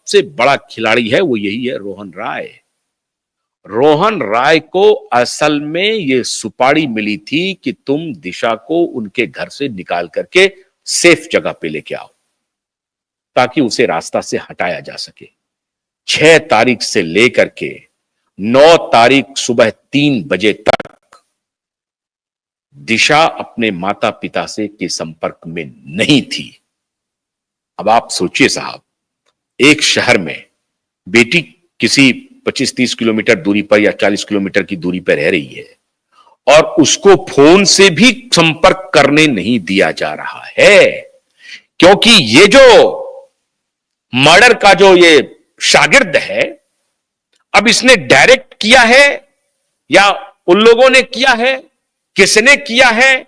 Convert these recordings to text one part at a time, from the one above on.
सबसे बड़ा खिलाड़ी है वो यही है, रोहन राय। रोहन राय को असल में ये सुपारी मिली थी कि तुम दिशा को उनके घर से निकाल करके सेफ जगह पे लेके आओ ताकि उसे रास्ता से हटाया जा सके। 6 तारीख से लेकर के 9 तारीख सुबह 3 बजे तक दिशा अपने माता पिता से के संपर्क में नहीं थी। अब आप सोचिए साहब, एक शहर में बेटी किसी 25-30 किलोमीटर दूरी पर या 40 किलोमीटर की दूरी पर रह रही है और उसको फोन से भी संपर्क करने नहीं दिया जा रहा है, क्योंकि ये जो मर्डर का जो ये शागिर्द है, अब इसने डायरेक्ट किया है या उन लोगों ने किया है, किसने किया है,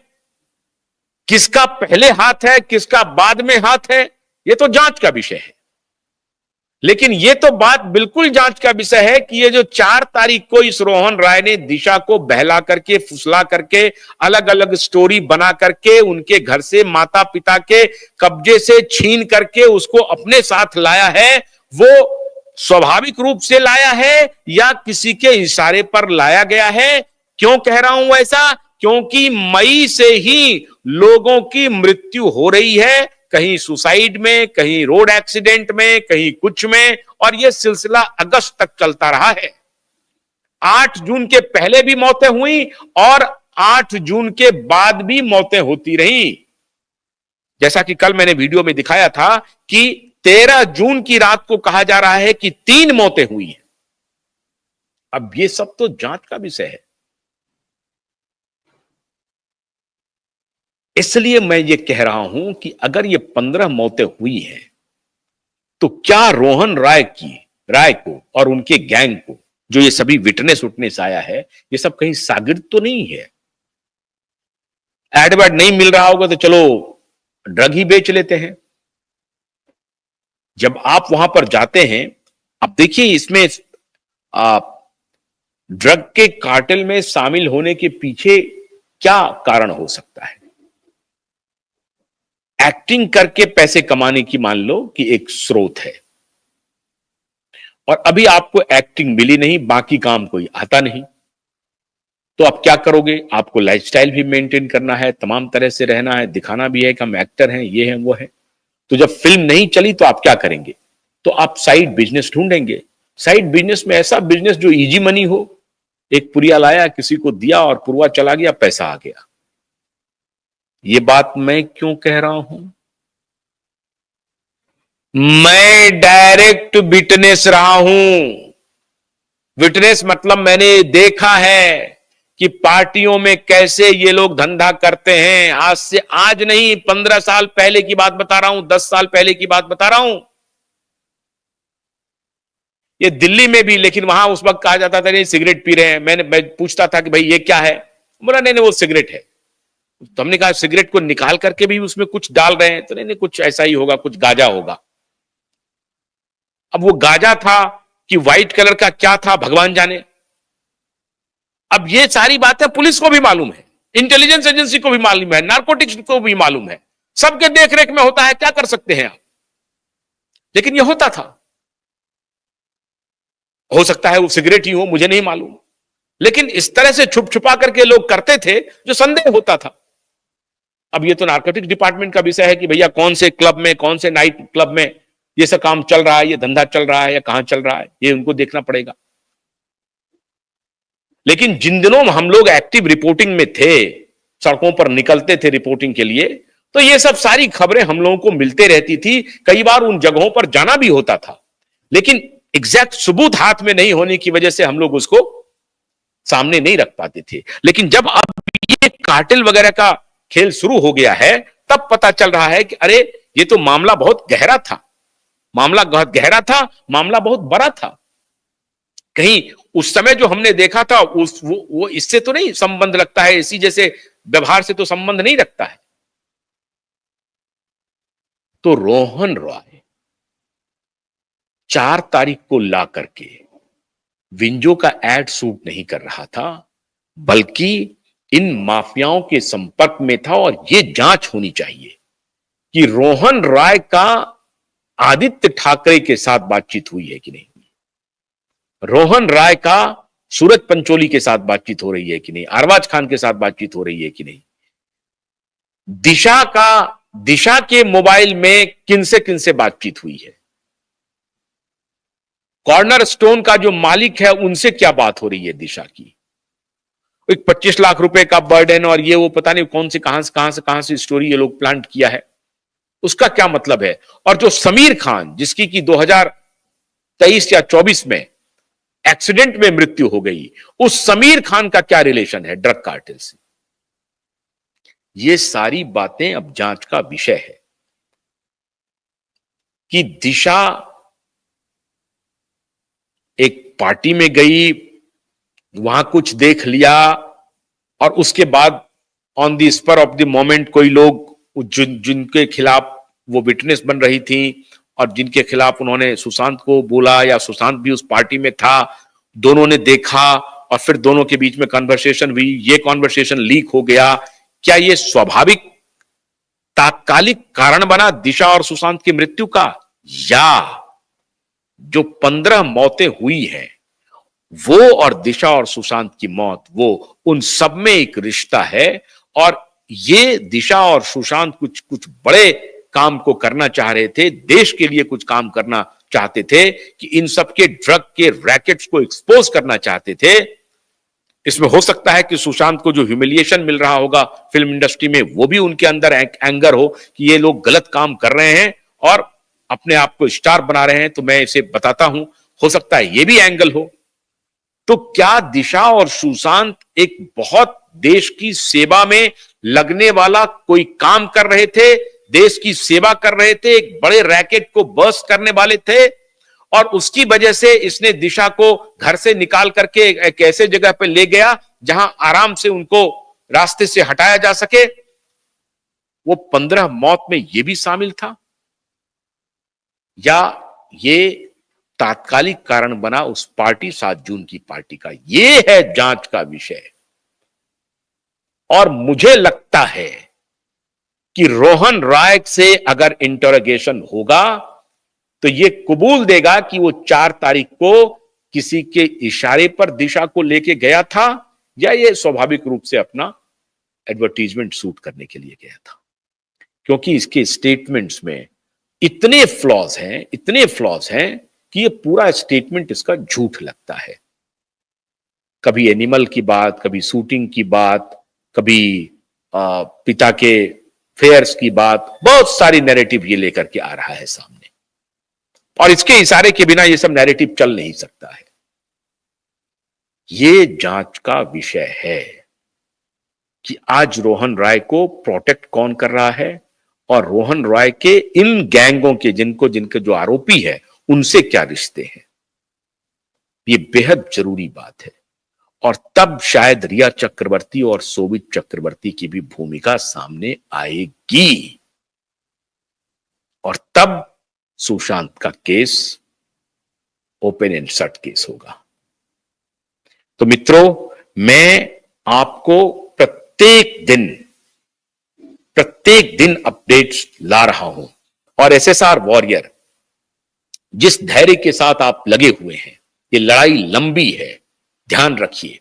किसका पहले हाथ है, किसका बाद में हाथ है, ये तो जांच का विषय है। लेकिन ये तो बात बिल्कुल जांच का विषय है कि ये जो 4 तारीख को इस रोहन राय ने दिशा को बहला करके, फुसला करके, अलग अलग स्टोरी बना करके उनके घर से माता पिता के कब्जे से छीन करके उसको अपने साथ लाया है, वो स्वाभाविक रूप से लाया है या किसी के इशारे पर लाया गया है? क्यों कह रहा हूं ऐसा? क्योंकि मई से ही लोगों की मृत्यु हो रही है, कहीं सुसाइड में, कहीं रोड एक्सीडेंट में, कहीं कुछ में, और यह सिलसिला अगस्त तक चलता रहा है। 8 जून के पहले भी मौतें हुई और 8 जून के बाद भी मौतें होती रही। जैसा कि कल मैंने वीडियो में दिखाया था कि 13 जून की रात को कहा जा रहा है कि 3 मौतें हुई हैं। अब ये सब तो जांच का विषय है। इसलिए मैं ये कह रहा हूं कि अगर ये 15 मौतें हुई हैं तो क्या रोहन राय को और उनके गैंग को, जो ये सभी विटनेस आया है, ये सब कहीं शागिर्द तो नहीं है? एडवर्ड नहीं मिल रहा होगा तो चलो ड्रग ही बेच लेते हैं। जब आप वहां पर जाते हैं, अब देखिए इसमें ड्रग के कार्टेल में शामिल होने के पीछे क्या कारण हो सकता है? एक्टिंग करके पैसे कमाने की मान लो कि एक स्रोत है, और अभी आपको एक्टिंग मिली नहीं, बाकी काम कोई आता नहीं, तो आप क्या करोगे? आपको लाइफस्टाइल भी मेंटेन करना है, तमाम तरह से रहना है, दिखाना भी है कि हम एक्टर हैं, ये हैं, वो है। तो जब फिल्म नहीं चली तो आप क्या करेंगे? तो आप साइड बिजनेस ढूंढेंगे। साइड बिजनेस में ऐसा बिजनेस जो इजी मनी हो। एक पुरिया लाया, किसी को दिया और पुरवा चला गया, पैसा आ गया। ये बात मैं क्यों कह रहा हूं? मैं डायरेक्ट विटनेस रहा हूं। विटनेस मतलब मैंने देखा है कि पार्टियों में कैसे ये लोग धंधा करते हैं। आज नहीं, 15 साल पहले की बात बता रहा हूं, 10 साल पहले की बात बता रहा हूं। ये दिल्ली में भी, लेकिन वहां उस वक्त कहा जाता था नहीं सिगरेट पी रहे हैं। मैं पूछता था कि भाई ये क्या है? बोला नहीं वो सिगरेट है। तो हमने कहा सिगरेट को निकाल करके भी उसमें कुछ डाल रहे हैं? तो नहीं कुछ ऐसा ही होगा, कुछ गांजा होगा। अब वो गांजा था कि व्हाइट कलर का क्या था भगवान जाने। अब ये सारी बातें पुलिस को भी मालूम है, इंटेलिजेंस एजेंसी को भी मालूम है, नारकोटिक्स को भी मालूम है, सबके देखरेख में होता है। क्या कर सकते हैं आप? लेकिन ये होता था। हो सकता है वो सिगरेट ही हो, मुझे नहीं मालूम, लेकिन इस तरह से छुप छुपा करके लोग करते थे जो संदेह होता था। अब ये तो नारकोटिक्स डिपार्टमेंट का विषय है कि भैया कौन से क्लब में, कौन से नाइट क्लब में ये सब काम चल रहा है, ये धंधा चल रहा है या कहां चल रहा है, ये उनको देखना पड़ेगा। लेकिन जिन दिनों हम लोग एक्टिव रिपोर्टिंग में थे, सड़कों पर निकलते थे रिपोर्टिंग के लिए, तो ये सब सारी खबरें हम लोगों को मिलते रहती थी। कई बार उन जगहों पर जाना भी होता था, लेकिन एग्जैक्ट सबूत हाथ में नहीं होने की वजह से हम लोग उसको सामने नहीं रख पाते थे। लेकिन जब अब ये कार्टेल वगैरह का खेल शुरू हो गया है, तब पता चल रहा है कि अरे ये तो मामला बहुत गहरा था, मामला बहुत गहरा था, मामला बहुत बड़ा था। कहीं उस समय जो हमने देखा था वो इससे तो नहीं संबंध रखता है, इसी जैसे व्यवहार से तो संबंध नहीं रखता है। तो रोहन रॉय 4 तारीख को ला करके विंजो का एड शूट नहीं कर रहा था, बल्कि इन माफियाओं के संपर्क में था। और यह जांच होनी चाहिए कि रोहन रॉय का आदित्य ठाकरे के साथ बातचीत हुई है कि नहीं, रोहन राय का सूरज पंचोली के साथ बातचीत हो रही है कि नहीं, अरबाज खान के साथ बातचीत हो रही है कि नहीं, दिशा के मोबाइल में किनसे बातचीत हुई है, कॉर्नर स्टोन का जो मालिक है उनसे क्या बात हो रही है दिशा की, एक 25 लाख रुपए का बर्डन और ये वो पता नहीं कौन सी कहां से स्टोरी ये लोग प्लांट किया है, उसका क्या मतलब है। और जो समीर खान जिसकी कि 2023 या 24 में एक्सीडेंट में मृत्यु हो गई, उस समीर खान का क्या रिलेशन है ड्रग कार्टेल से। ये सारी बातें अब जांच का विषय है कि दिशा एक पार्टी में गई, वहां कुछ देख लिया और उसके बाद on the spur of the moment कोई लोग जिनके खिलाफ वो विटनेस बन रही थी और जिनके खिलाफ उन्होंने सुशांत को बोला या सुशांत भी उस पार्टी में था, दोनों ने देखा और फिर दोनों के बीच में कन्वर्सेशन हुई, ये कन्वर्सेशन लीक हो गया। क्या ये स्वाभाविक तात्कालिक कारण बना दिशा और सुशांत की मृत्यु का, या जो 15 मौतें हुई हैं वो और दिशा और सुशांत की मौत, वो उन सब में एक रिश्ता है और ये दिशा और सुशांत कुछ बड़े काम को करना चाह रहे थे, देश के लिए कुछ काम करना चाहते थे कि इन सब के ड्रग के रैकेट्स को एक्सपोज करना चाहते थे। इसमें हो सकता है कि सुशांत को जो ह्यूमिलिएशन मिल रहा होगा फिल्म इंडस्ट्री में, वो भी उनके अंदर एंगर हो कि ये लोग गलत काम कर रहे हैं और अपने आप को स्टार बना रहे हैं तो मैं इसे बताता हूं, हो सकता है ये भी एंगल हो। तो क्या दिशा और सुशांत एक बहुत देश की सेवा में लगने वाला कोई काम कर रहे थे, देश की सेवा कर रहे थे, एक बड़े रैकेट को बर्स्ट करने वाले थे और उसकी वजह से इसने दिशा को घर से निकाल करके एक ऐसे जगह पे ले गया जहां आराम से उनको रास्ते से हटाया जा सके। वो 15 मौत में ये भी शामिल था या ये तात्कालिक कारण बना उस पार्टी 7 जून की पार्टी का, ये है जांच का विषय। और मुझे लगता है कि रोहन राय से अगर इंटरोगेशन होगा तो ये कबूल देगा कि वो 4 तारीख को किसी के इशारे पर दिशा को लेके गया था या ये स्वाभाविक रूप से अपना एडवर्टीजमेंट शूट करने के लिए गया था, क्योंकि इसके स्टेटमेंट्स में इतने फ्लॉज हैं कि ये पूरा स्टेटमेंट इसका झूठ लगता है। कभी एनिमल की बात, कभी शूटिंग की बात, कभी पिता के फेयर्स की बात, बहुत सारी नैरेटिव ये लेकर के आ रहा है सामने और इसके इशारे के बिना ये सब नैरेटिव चल नहीं सकता है। ये जांच का विषय है कि आज रोहन राय को प्रोटेक्ट कौन कर रहा है और रोहन राय के इन गैंगों के जिनके जो आरोपी है उनसे क्या रिश्ते हैं। ये बेहद जरूरी बात है और तब शायद रिया चक्रवर्ती और शोभित चक्रवर्ती की भी भूमिका सामने आएगी और तब सुशांत का case open and shut case होगा। तो मित्रों, मैं आपको प्रत्येक दिन अपडेट्स ला रहा हूं और एसएसआर वॉरियर जिस धैर्य के साथ आप लगे हुए हैं, ये लड़ाई लंबी है, ध्यान रखिए।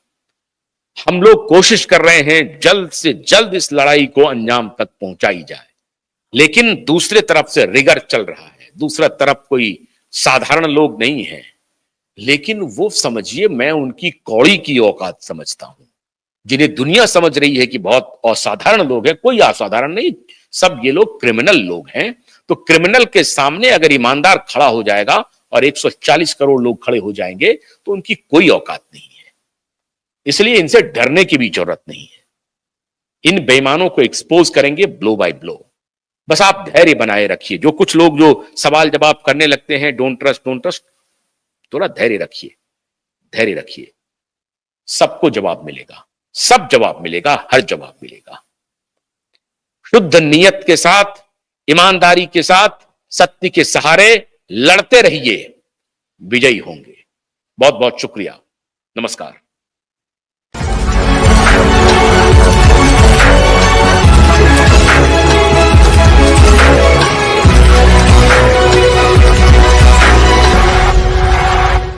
हम लोग कोशिश कर रहे हैं जल्द से जल्द इस लड़ाई को अंजाम तक पहुंचाई जाए, लेकिन दूसरे तरफ से रिगर चल रहा है, दूसरा तरफ कोई साधारण लोग नहीं है, लेकिन वो समझिए मैं उनकी कौड़ी की औकात समझता हूं, जिन्हें दुनिया समझ रही है कि बहुत असाधारण लोग हैं। कोई असाधारण नहीं, सब ये लोग क्रिमिनल लोग हैं। तो क्रिमिनल के सामने अगर ईमानदार खड़ा हो जाएगा और 140 करोड़ लोग खड़े हो जाएंगे तो उनकी कोई औकात नहीं है। इसलिए इनसे डरने की भी जरूरत नहीं है। इन बेईमानों को एक्सपोज करेंगे ब्लो बाय ब्लो। बस आप धैर्य बनाए रखिए। जो कुछ लोग जो सवाल जवाब करने लगते हैं, डोंट ट्रस्ट, थोड़ा धैर्य रखिए। सबको जवाब मिलेगा, सब जवाब मिलेगा, हर जवाब मिलेगा। शुद्ध नियत के साथ, ईमानदारी के साथ, सत्य के सहारे लड़ते रहिए, विजयी होंगे। बहुत बहुत शुक्रिया। नमस्कार।